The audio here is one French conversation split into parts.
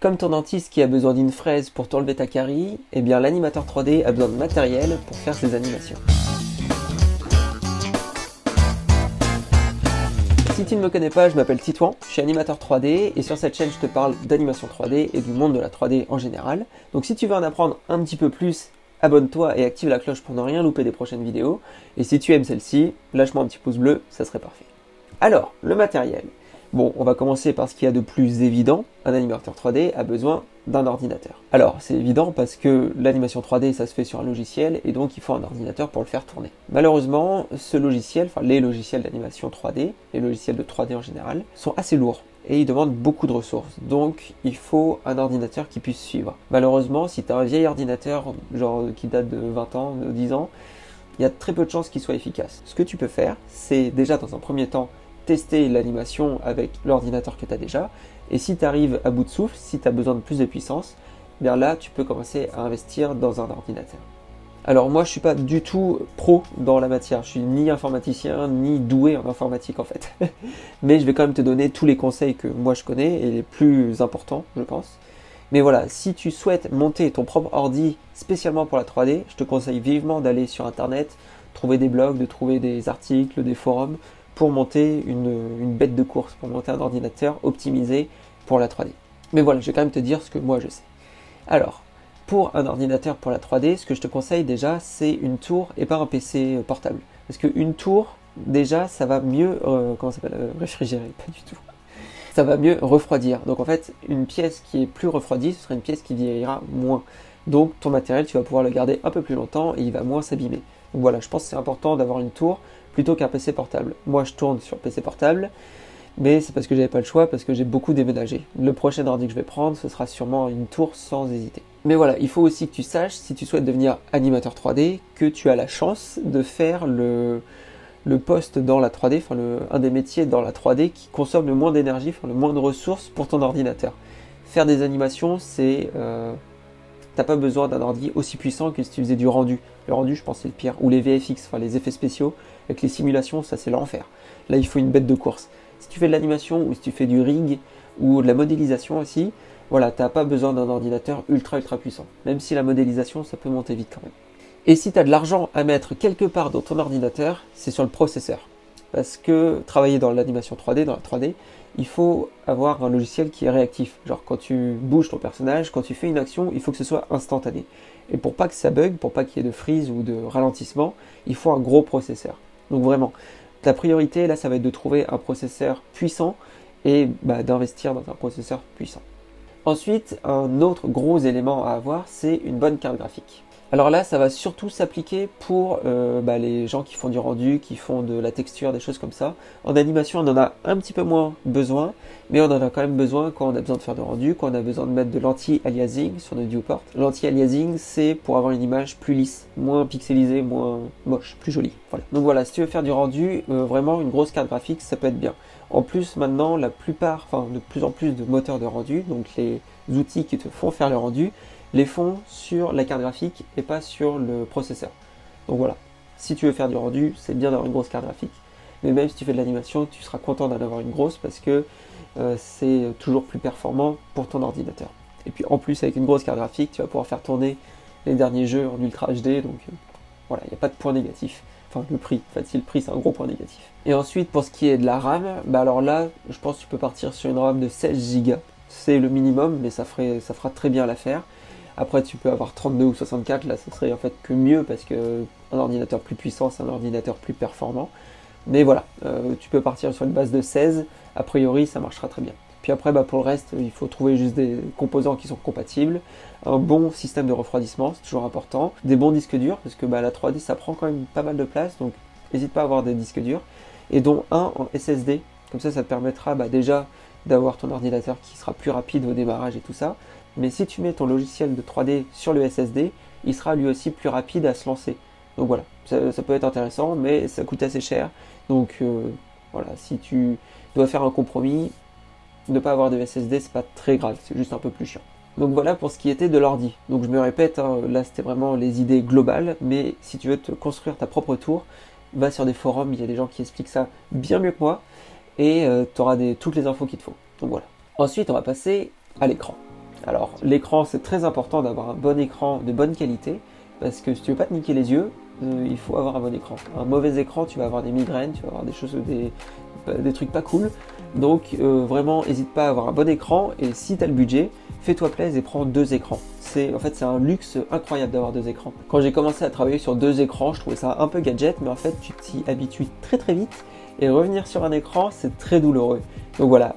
Comme ton dentiste qui a besoin d'une fraise pour t'enlever ta carie, eh bien l'animateur 3D a besoin de matériel pour faire ses animations. Si tu ne me connais pas, je m'appelle Titouan, je suis animateur 3D et sur cette chaîne je te parle d'animation 3D et du monde de la 3D en général. Donc si tu veux en apprendre un petit peu plus, abonne-toi et active la cloche pour ne rien louper des prochaines vidéos. Et si tu aimes celle-ci, lâche-moi un petit pouce bleu, ça serait parfait. Alors, le matériel. Bon, on va commencer par ce qu'il y a de plus évident. Un animateur 3D a besoin d'un ordinateur. Alors, c'est évident parce que l'animation 3D, ça se fait sur un logiciel et donc il faut un ordinateur pour le faire tourner. Malheureusement, ce logiciel, enfin les logiciels d'animation 3D, les logiciels de 3D en général, sont assez lourds et ils demandent beaucoup de ressources. Donc, il faut un ordinateur qui puisse suivre. Malheureusement, si tu as un vieil ordinateur, genre qui date de 20 ans, de 10 ans, il y a très peu de chances qu'il soit efficace. Ce que tu peux faire, c'est déjà dans un premier temps tester l'animation avec l'ordinateur que tu as déjà, et si tu arrives à bout de souffle, si tu as besoin de plus de puissance, bien là tu peux commencer à investir dans un ordinateur. Alors moi je suis pas du tout pro dans la matière, je suis ni informaticien ni doué en informatique en fait, mais je vais quand même te donner tous les conseils que moi je connais et les plus importants je pense. Mais voilà, si tu souhaites monter ton propre ordi spécialement pour la 3D, je te conseille vivement d'aller sur internet, trouver des blogs, de trouver des articles, des forums, pour monter une bête de course, pour monter un ordinateur optimisé pour la 3D. Mais voilà, je vais quand même te dire ce que moi je sais. Alors, pour un ordinateur pour la 3D, ce que je te conseille déjà, c'est une tour et pas un PC portable. Parce qu'une tour, déjà, ça va mieux, comment ça s'appelle, réfrigérer, pas du tout. Ça va mieux refroidir. Donc en fait, une pièce qui est plus refroidie, ce sera une pièce qui vieillira moins. Donc ton matériel, tu vas pouvoir le garder un peu plus longtemps et il va moins s'abîmer. Donc voilà, je pense que c'est important d'avoir une tour plutôt qu'un PC portable. Moi je tourne sur PC portable, mais c'est parce que j'avais pas le choix, parce que j'ai beaucoup déménagé. Le prochain ordi que je vais prendre, ce sera sûrement une tour sans hésiter. Mais voilà, il faut aussi que tu saches, si tu souhaites devenir animateur 3D, que tu as la chance de faire le poste dans la 3D, enfin un des métiers dans la 3D qui consomme le moins d'énergie, enfin le moins de ressources pour ton ordinateur. Faire des animations, c'est... t'as pas besoin d'un ordi aussi puissant que si tu faisais du rendu. Le rendu, je pense, c'est le pire. Ou les VFX, enfin les effets spéciaux, avec les simulations, ça c'est l'enfer. Là, il faut une bête de course. Si tu fais de l'animation, ou si tu fais du rig, ou de la modélisation aussi, voilà, t'as pas besoin d'un ordinateur ultra puissant. Même si la modélisation, ça peut monter vite quand même. Et si tu as de l'argent à mettre quelque part dans ton ordinateur, c'est sur le processeur. Parce que travailler dans l'animation 3D, dans la 3D, il faut avoir un logiciel qui est réactif. Genre quand tu bouges ton personnage, quand tu fais une action, il faut que ce soit instantané. Et pour pas que ça bug, pour pas qu'il y ait de freeze ou de ralentissement, il faut un gros processeur. Donc vraiment, ta priorité là, ça va être de trouver un processeur puissant et d'investir dans un processeur puissant. Ensuite, un autre gros élément à avoir, c'est une bonne carte graphique. Alors là, ça va surtout s'appliquer pour les gens qui font du rendu, qui font de la texture, des choses comme ça. En animation, on en a un petit peu moins besoin, mais on en a quand même besoin quand on a besoin de faire du rendu, quand on a besoin de mettre de l'anti-aliasing sur notre viewport. L'anti-aliasing, c'est pour avoir une image plus lisse, moins pixelisée, moins moche, plus jolie. Voilà. Donc voilà, si tu veux faire du rendu, vraiment une grosse carte graphique, ça peut être bien. En plus, maintenant, de plus en plus de moteurs de rendu, donc les outils qui te font faire le rendu, les font sur la carte graphique et pas sur le processeur. Donc voilà, si tu veux faire du rendu, c'est bien d'avoir une grosse carte graphique, mais même si tu fais de l'animation, tu seras content d'en avoir une grosse parce que c'est toujours plus performant pour ton ordinateur. Et puis en plus, avec une grosse carte graphique, tu vas pouvoir faire tourner les derniers jeux en Ultra HD, donc voilà, il n'y a pas de point négatif. Enfin, le prix, en fait, si le prix, c'est un gros point négatif. Et ensuite, pour ce qui est de la RAM, alors là, je pense que tu peux partir sur une RAM de 16 Go. C'est le minimum, mais ça fera très bien l'affaire. Après, tu peux avoir 32 ou 64, là, ce serait en fait que mieux, parce que un ordinateur plus puissant, c'est un ordinateur plus performant. Mais voilà, tu peux partir sur une base de 16, a priori, ça marchera très bien. Puis après, pour le reste, il faut trouver juste des composants qui sont compatibles, un bon système de refroidissement, c'est toujours important, des bons disques durs, parce que la 3D, ça prend quand même pas mal de place, donc n'hésite pas à avoir des disques durs, et dont un en SSD, comme ça te permettra déjà d'avoir ton ordinateur qui sera plus rapide au démarrage et tout ça, mais si tu mets ton logiciel de 3D sur le SSD, il sera lui aussi plus rapide à se lancer. Donc voilà, ça peut être intéressant, mais ça coûte assez cher, donc voilà, si tu dois faire un compromis, ne pas avoir de SSD, c'est pas très grave, c'est juste un peu plus chiant. Donc voilà pour ce qui était de l'ordi. Donc je me répète, là c'était vraiment les idées globales, mais si tu veux te construire ta propre tour, va sur des forums, il y a des gens qui expliquent ça bien mieux que moi, et tu auras toutes les infos qu'il te faut. Donc voilà. Ensuite, on va passer à l'écran. Alors l'écran, c'est très important d'avoir un bon écran de bonne qualité, parce que si tu veux pas te niquer les yeux, il faut avoir un bon écran. Un mauvais écran, tu vas avoir des migraines, tu vas avoir des choses, des trucs pas cool. Donc vraiment, n'hésite pas à avoir un bon écran, et si tu as le budget, fais-toi plaisir et prends 2 écrans. En fait, c'est un luxe incroyable d'avoir 2 écrans. Quand j'ai commencé à travailler sur 2 écrans, je trouvais ça un peu gadget, mais en fait, tu t'y habitues très très vite, et revenir sur un écran, c'est très douloureux. Donc voilà,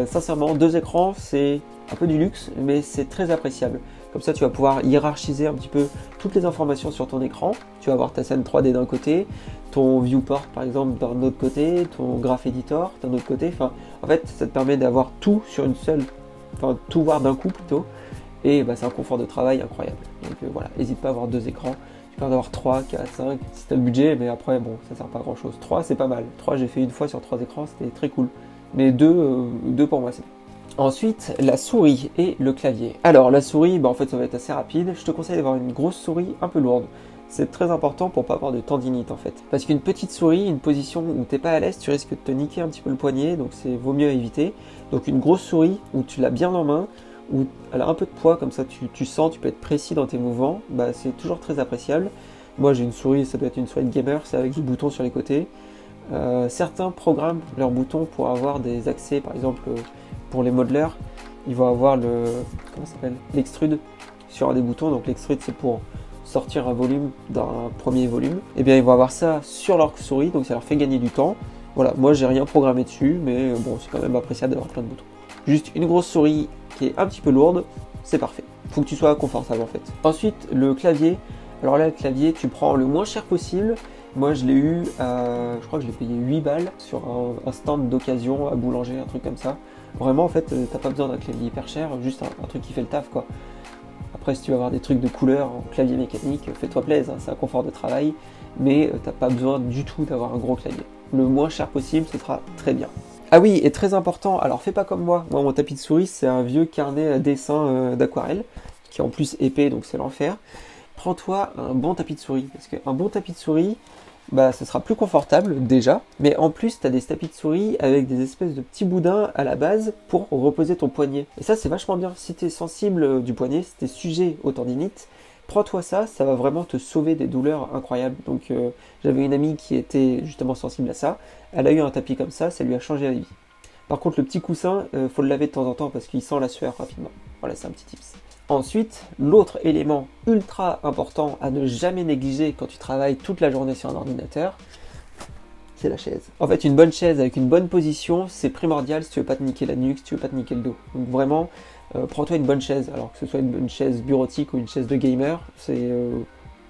sincèrement, 2 écrans, c'est un peu du luxe, mais c'est très appréciable. Comme ça, tu vas pouvoir hiérarchiser un petit peu toutes les informations sur ton écran. Tu vas avoir ta scène 3D d'un côté, ton viewport par exemple d'un autre côté, ton graph editor d'un autre côté. Enfin, en fait, ça te permet d'avoir tout sur une seule, enfin tout voir d'un coup plutôt. Et bah, c'est un confort de travail incroyable. Donc voilà, n'hésite pas à avoir 2 écrans. Tu peux en avoir 3, 4, 5 si tu as le budget, mais après, bon, ça sert pas à grand chose. 3, c'est pas mal. 3, j'ai fait une fois sur 3 écrans, c'était très cool. Mais 2 pour moi, c'est bien. Ensuite, la souris et le clavier. Alors, la souris, bah, en fait, ça va être assez rapide. Je te conseille d'avoir une grosse souris un peu lourde. C'est très important pour pas avoir de tendinite en fait. Parce qu'une petite souris, une position où t'es pas à l'aise, tu risques de te niquer un petit peu le poignet, donc c'est vaut mieux éviter. Donc une grosse souris où tu l'as bien en main, où elle a un peu de poids, comme ça tu sens, tu peux être précis dans tes mouvements, bah, c'est toujours très appréciable. Moi j'ai une souris, ça doit être une souris de gamer, c'est avec des boutons sur les côtés. Certains programment leurs boutons pour avoir des accès, par exemple pour les modeleurs, ils vont avoir l'extrude sur un des boutons. Donc l'extrude c'est pour sortir un volume d'un premier volume. Et bien ils vont avoir ça sur leur souris, donc ça leur fait gagner du temps. Voilà, moi j'ai rien programmé dessus, mais bon c'est quand même appréciable d'avoir plein de boutons. Juste une grosse souris qui est un petit peu lourde, c'est parfait. Faut que tu sois confortable en fait. Ensuite le clavier. Alors là le clavier tu prends le moins cher possible. Moi je l'ai eu je crois que je l'ai payé 8 balles sur un stand d'occasion à Boulanger, un truc comme ça. Vraiment en fait t'as pas besoin d'un clavier hyper cher, juste un truc qui fait le taf quoi. Après si tu veux avoir des trucs de couleur en clavier mécanique, fais-toi plaisir, hein, c'est un confort de travail, mais t'as pas besoin du tout d'avoir un gros clavier. Le moins cher possible, ce sera très bien. Ah oui, et très important, alors fais pas comme moi mon tapis de souris c'est un vieux carnet à dessin d'aquarelle, qui est en plus épais donc c'est l'enfer. Prends-toi un bon tapis de souris, parce qu'un bon tapis de souris, bah, ce sera plus confortable déjà, mais en plus tu as des tapis de souris avec des espèces de petits boudins à la base pour reposer ton poignet. Et ça c'est vachement bien, si tu es sensible du poignet, si tu es sujet aux tendinites, prends-toi ça, ça va vraiment te sauver des douleurs incroyables. Donc j'avais une amie qui était justement sensible à ça, elle a eu un tapis comme ça lui a changé la vie. Par contre le petit coussin, faut le laver de temps en temps parce qu'il sent la sueur rapidement. Voilà, c'est un petit tips. Ensuite, l'autre élément ultra important à ne jamais négliger quand tu travailles toute la journée sur un ordinateur, c'est la chaise. En fait, une bonne chaise avec une bonne position, c'est primordial si tu veux pas te niquer la nuque, si tu veux pas te niquer le dos. Donc vraiment, prends-toi une bonne chaise. Alors que ce soit une chaise bureautique ou une chaise de gamer, c'est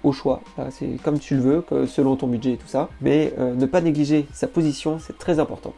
au choix. C'est comme tu le veux, selon ton budget et tout ça. Mais ne pas négliger sa position, c'est très important.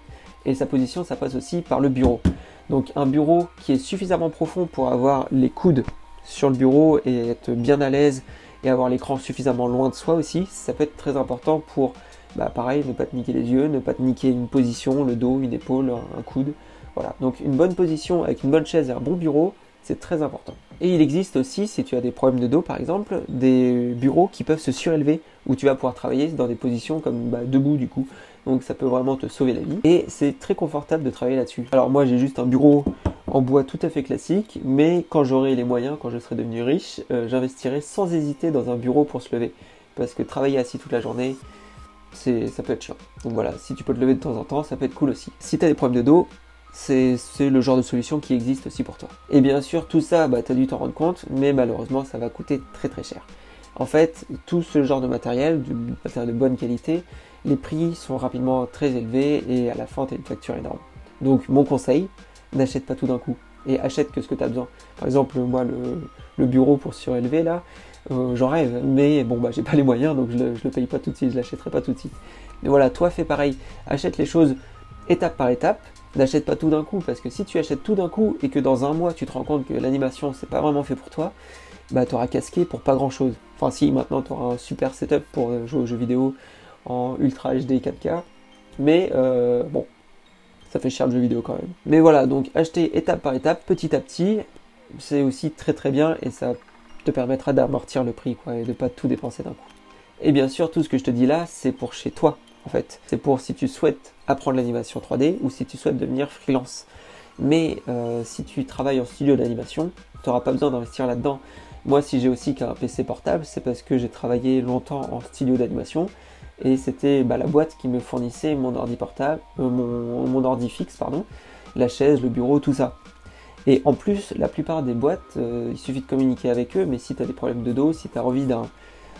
Et sa position, ça passe aussi par le bureau. Donc un bureau qui est suffisamment profond pour avoir les coudes sur le bureau et être bien à l'aise et avoir l'écran suffisamment loin de soi aussi, ça peut être très important pour, bah pareil, ne pas te niquer les yeux, ne pas te niquer une position, le dos, une épaule, un coude. Voilà, donc une bonne position avec une bonne chaise et un bon bureau, c'est très important. Et il existe aussi, si tu as des problèmes de dos par exemple, des bureaux qui peuvent se surélever où tu vas pouvoir travailler dans des positions comme debout du coup. Donc ça peut vraiment te sauver la vie. Et c'est très confortable de travailler là-dessus. Alors moi j'ai juste un bureau en bois tout à fait classique, mais quand j'aurai les moyens, quand je serai devenu riche, j'investirai sans hésiter dans un bureau pour se lever. Parce que travailler assis toute la journée, ça peut être chiant. Donc voilà, si tu peux te lever de temps en temps, ça peut être cool aussi. Si tu as des problèmes de dos, c'est le genre de solution qui existe aussi pour toi. Et bien sûr, tout ça, tu as dû t'en rendre compte, mais malheureusement, ça va coûter très très cher. En fait, tout ce genre de matériel, du matériel de bonne qualité, les prix sont rapidement très élevés et à la fin, tu as une facture énorme. Donc, mon conseil, n'achète pas tout d'un coup et achète que ce que tu as besoin. Par exemple, moi, le bureau pour surélever, là, j'en rêve, mais bon, j'ai pas les moyens, donc je le paye pas tout de suite, je l'achèterai pas tout de suite. Mais voilà, toi, fais pareil. Achète les choses étape par étape. N'achète pas tout d'un coup, parce que si tu achètes tout d'un coup et que dans un mois, tu te rends compte que l'animation, c'est pas vraiment fait pour toi, tu auras casqué pour pas grand chose. Enfin si, maintenant tu auras un super setup pour jouer aux jeux vidéo en Ultra HD 4K, mais bon, ça fait cher le jeu vidéo quand même. Mais voilà, donc acheter étape par étape, petit à petit, c'est aussi très très bien et ça te permettra d'amortir le prix quoi, et de pas tout dépenser d'un coup. Et bien sûr, tout ce que je te dis là, c'est pour chez toi en fait. C'est pour si tu souhaites apprendre l'animation 3D ou si tu souhaites devenir freelance. Mais si tu travailles en studio d'animation, tu n'auras pas besoin d'investir là-dedans. Moi, si j'ai aussi qu'un PC portable, c'est parce que j'ai travaillé longtemps en studio d'animation et c'était la boîte qui me fournissait mon ordi portable, mon ordi fixe, pardon, la chaise, le bureau, tout ça. Et en plus, la plupart des boîtes, il suffit de communiquer avec eux, mais si tu as des problèmes de dos, si tu as envie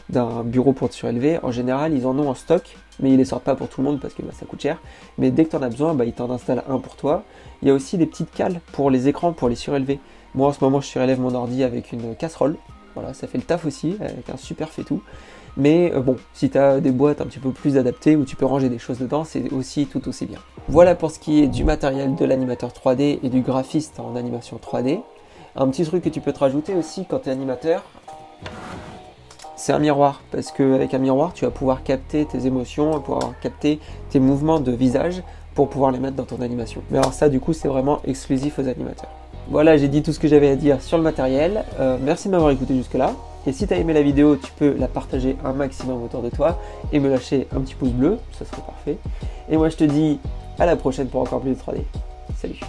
d'un bureau pour te surélever, en général, ils en ont en stock, mais ils les sortent pas pour tout le monde parce que ça coûte cher. Mais dès que tu en as besoin, ils t'en installent un pour toi. Il y a aussi des petites cales pour les écrans, pour les surélever. Moi, en ce moment, je surélève mon ordi avec une casserole. Voilà, ça fait le taf aussi, avec un super fait-tout. Mais bon, si tu as des boîtes un petit peu plus adaptées où tu peux ranger des choses dedans, c'est aussi tout aussi bien. Voilà pour ce qui est du matériel de l'animateur 3D et du graphiste en animation 3D. Un petit truc que tu peux te rajouter aussi quand tu es animateur, c'est un miroir. Parce qu'avec un miroir, tu vas pouvoir capter tes émotions, pouvoir capter tes mouvements de visage pour pouvoir les mettre dans ton animation. Mais alors ça, du coup, c'est vraiment exclusif aux animateurs. Voilà, j'ai dit tout ce que j'avais à dire sur le matériel. Merci de m'avoir écouté jusque-là. Et si tu as aimé la vidéo, tu peux la partager un maximum autour de toi et me lâcher un petit pouce bleu, ça serait parfait. Et moi, je te dis à la prochaine pour encore plus de 3D. Salut!